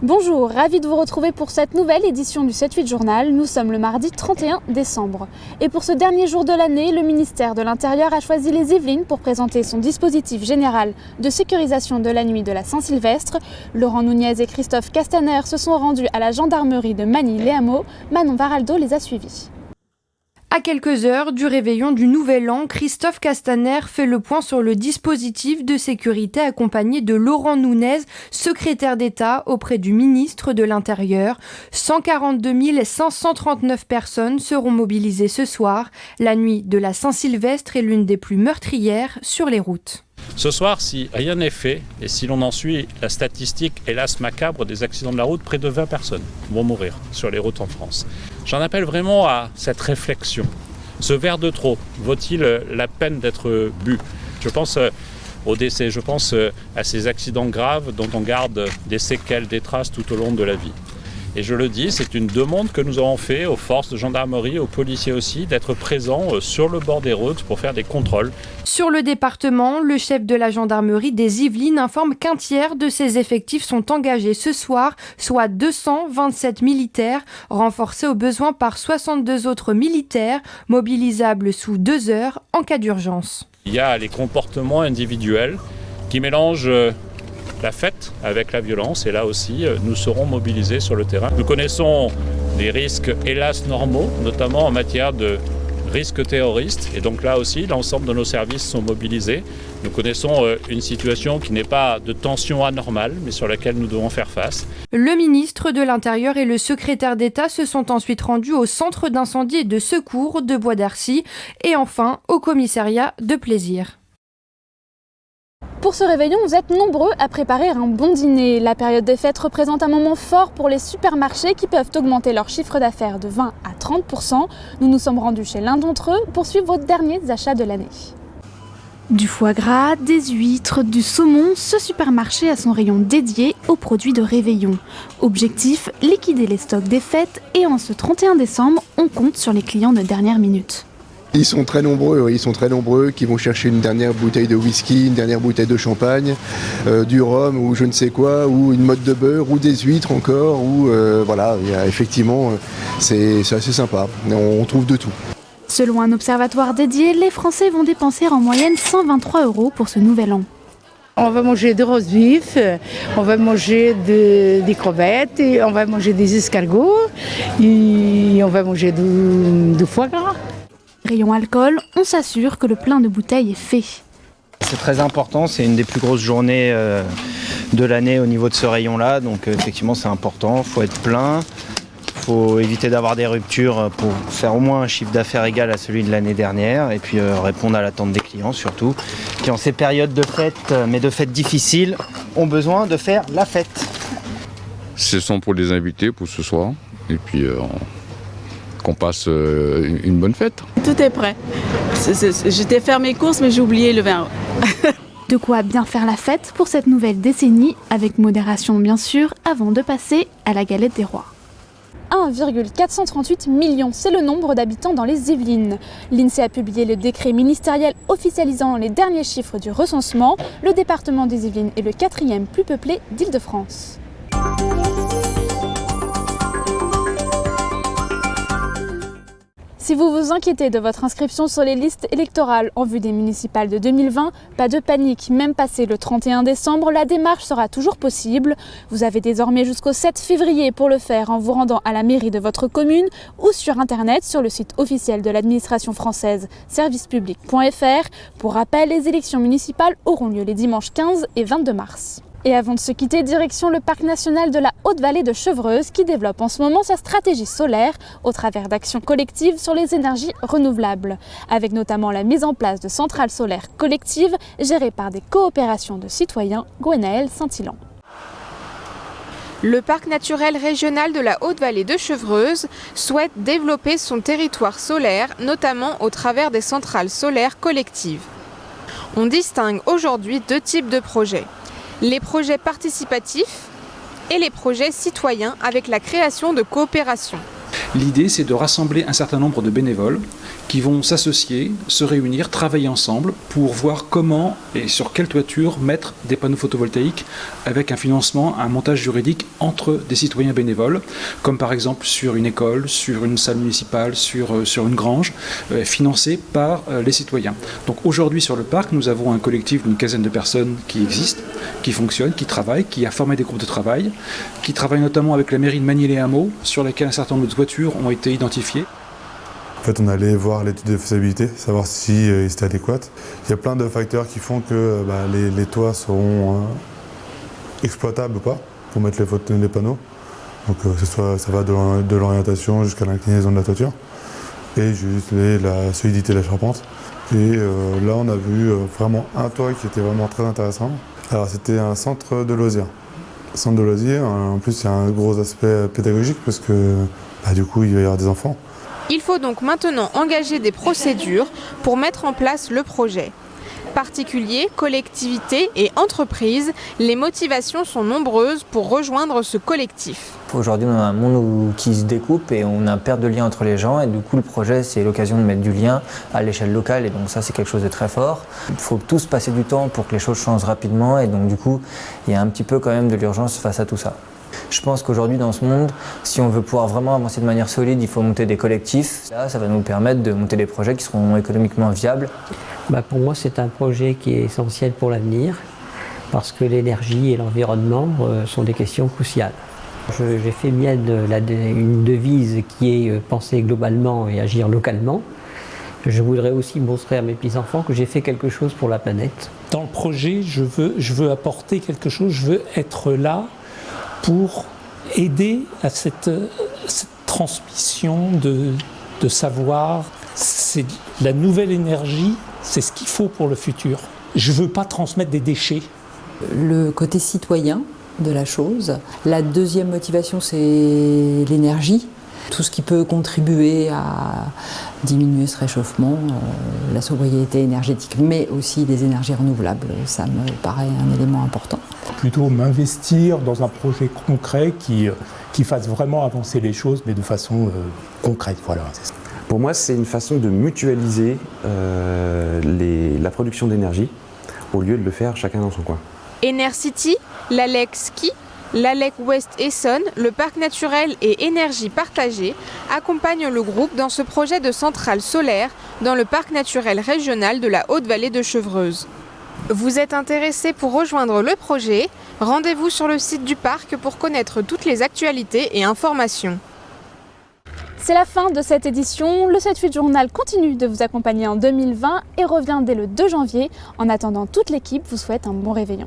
Bonjour, ravi de vous retrouver pour cette nouvelle édition du 7-8 Journal. Nous sommes le mardi 31 décembre. Et pour ce dernier jour de l'année, le ministère de l'Intérieur a choisi les Yvelines pour présenter son dispositif général de sécurisation de la nuit de la Saint-Sylvestre. Laurent Nunez et Christophe Castaner se sont rendus à la gendarmerie de Magny-les-Hameaux. Manon Varaldo les a suivis. À quelques heures du réveillon du Nouvel An, Christophe Castaner fait le point sur le dispositif de sécurité accompagné de Laurent Nunez, secrétaire d'État auprès du ministre de l'Intérieur. 142 539 personnes seront mobilisées ce soir. La nuit de la Saint-Sylvestre est l'une des plus meurtrières sur les routes. Ce soir, si rien n'est fait, et si l'on en suit la statistique, hélas macabre, des accidents de la route, près de 20 personnes vont mourir sur les routes en France. J'en appelle vraiment à cette réflexion. Ce verre de trop, vaut-il la peine d'être bu ? Je pense au décès, je pense à ces accidents graves dont on garde des séquelles, des traces tout au long de la vie. Et je le dis, c'est une demande que nous avons fait aux forces de gendarmerie, aux policiers aussi, d'être présents sur le bord des routes pour faire des contrôles. Sur le département, le chef de la gendarmerie des Yvelines informe qu'un tiers de ses effectifs sont engagés ce soir, soit 227 militaires, renforcés au besoin par 62 autres militaires, mobilisables sous 2 heures en cas d'urgence. Il y a les comportements individuels qui mélangent la fête avec la violence, et là aussi nous serons mobilisés sur le terrain. Nous connaissons des risques hélas normaux, notamment en matière de risques terroristes, et donc là aussi l'ensemble de nos services sont mobilisés. Nous connaissons une situation qui n'est pas de tension anormale, mais sur laquelle nous devons faire face. Le ministre de l'Intérieur et le secrétaire d'État se sont ensuite rendus au centre d'incendie et de secours de Bois d'Arcy et enfin au commissariat de Plaisir. Pour ce réveillon, vous êtes nombreux à préparer un bon dîner. La période des fêtes représente un moment fort pour les supermarchés qui peuvent augmenter leur chiffre d'affaires de 20 à 30%. Nous nous sommes rendus chez l'un d'entre eux pour suivre vos derniers achats de l'année. Du foie gras, des huîtres, du saumon, ce supermarché a son rayon dédié aux produits de réveillon. Objectif, liquider les stocks des fêtes et en ce 31 décembre, on compte sur les clients de dernière minute. Ils sont très nombreux qui vont chercher une dernière bouteille de whisky, une dernière bouteille de champagne, du rhum ou je ne sais quoi, ou une motte de beurre, ou des huîtres encore, ou voilà, effectivement, c'est assez sympa, on trouve de tout. Selon un observatoire dédié, les Français vont dépenser en moyenne 123 € pour ce nouvel an. On va manger des roast beef, on va manger des crevettes, et on va manger des escargots, et on va manger du foie gras. Rayon alcool, on s'assure que le plein de bouteilles est fait. C'est très important, c'est une des plus grosses journées de l'année au niveau de ce rayon-là, donc effectivement c'est important, il faut être plein, il faut éviter d'avoir des ruptures pour faire au moins un chiffre d'affaires égal à celui de l'année dernière et puis répondre à l'attente des clients surtout, qui en ces périodes de fêtes, mais de fêtes difficiles, ont besoin de faire la fête. Ce sont pour les invités pour ce soir et puis qu'on passe une bonne fête. Tout est prêt. J'étais faire mes courses mais j'ai oublié le vin. De quoi bien faire la fête pour cette nouvelle décennie, avec modération bien sûr, avant de passer à la galette des rois. 1,438 millions, c'est le nombre d'habitants dans les Yvelines. L'INSEE a publié le décret ministériel officialisant les derniers chiffres du recensement. Le département des Yvelines est le 4e plus peuplé d'Île-de-France. Si vous vous inquiétez de votre inscription sur les listes électorales en vue des municipales de 2020, pas de panique, même passé le 31 décembre, la démarche sera toujours possible. Vous avez désormais jusqu'au 7 février pour le faire en vous rendant à la mairie de votre commune ou sur internet sur le site officiel de l'administration française servicepublic.fr. Pour rappel, les élections municipales auront lieu les dimanches 15 et 22 mars. Et avant de se quitter, direction le parc national de la Haute-Vallée de Chevreuse qui développe en ce moment sa stratégie solaire au travers d'actions collectives sur les énergies renouvelables, avec notamment la mise en place de centrales solaires collectives gérées par des coopérations de citoyens. Gwenaëlle Saint-Hilan. Le parc naturel régional de la Haute-Vallée de Chevreuse souhaite développer son territoire solaire, notamment au travers des centrales solaires collectives. On distingue aujourd'hui 2 types de projets. Les projets participatifs et les projets citoyens avec la création de coopérations. L'idée, c'est de rassembler un certain nombre de bénévoles qui vont s'associer, se réunir, travailler ensemble pour voir comment et sur quelle toiture mettre des panneaux photovoltaïques avec un financement, un montage juridique entre des citoyens bénévoles, comme par exemple sur une école, sur une salle municipale, sur une grange, financée par les citoyens. Donc aujourd'hui sur le parc, nous avons un collectif d'une quinzaine de personnes qui existent, qui fonctionnent, qui travaillent, qui a formé des groupes de travail, qui travaillent notamment avec la mairie de Magny-les-Hameaux, sur lesquels un certain nombre de toitures ont été identifiées. En fait, on allait voir l'étude de faisabilité, savoir si c'était adéquat. Il y a plein de facteurs qui font que les toits seront exploitables ou pas pour mettre les panneaux. Donc ça va de l'orientation jusqu'à l'inclinaison de la toiture et juste la solidité de la charpente. Et là, on a vu vraiment un toit qui était vraiment très intéressant. Alors, c'était un centre de loisirs. Centre de loisirs, en plus, il y a un gros aspect pédagogique parce que du coup, il va y avoir des enfants. Il faut donc maintenant engager des procédures pour mettre en place le projet. Particuliers, collectivités et entreprises, les motivations sont nombreuses pour rejoindre ce collectif. Aujourd'hui, on a un monde qui se découpe et on a une perte de lien entre les gens et du coup le projet c'est l'occasion de mettre du lien à l'échelle locale et donc ça c'est quelque chose de très fort. Il faut tous passer du temps pour que les choses changent rapidement et donc du coup il y a un petit peu quand même de l'urgence face à tout ça. Je pense qu'aujourd'hui dans ce monde, si on veut pouvoir vraiment avancer de manière solide, il faut monter des collectifs. Là, ça va nous permettre de monter des projets qui seront économiquement viables. Pour moi, c'est un projet qui est essentiel pour l'avenir parce que l'énergie et l'environnement sont des questions cruciales. J'ai fait mienne une devise qui est penser globalement et agir localement. Je voudrais aussi montrer à mes petits-enfants que j'ai fait quelque chose pour la planète. Dans le projet, je veux apporter quelque chose, je veux être là pour aider à cette transmission de savoir. C'est la nouvelle énergie, c'est ce qu'il faut pour le futur. Je ne veux pas transmettre des déchets. Le côté citoyen de la chose. La deuxième motivation, c'est l'énergie. Tout ce qui peut contribuer à diminuer ce réchauffement, la sobriété énergétique, mais aussi les énergies renouvelables, ça me paraît un élément important. Plutôt m'investir dans un projet concret qui fasse vraiment avancer les choses, mais de façon concrète. Voilà. Pour moi, c'est une façon de mutualiser la production d'énergie au lieu de le faire chacun dans son coin. Enercity, l'ALEC Ski, l'ALEC Ouest Essonne, le parc naturel et énergie partagée accompagnent le groupe dans ce projet de centrale solaire dans le parc naturel régional de la Haute-Vallée de Chevreuse. Vous êtes intéressé pour rejoindre le projet? Rendez-vous sur le site du parc pour connaître toutes les actualités et informations. C'est la fin de cette édition. Le 7-8 Journal continue de vous accompagner en 2020 et revient dès le 2 janvier. En attendant, toute l'équipe vous souhaite un bon réveillon.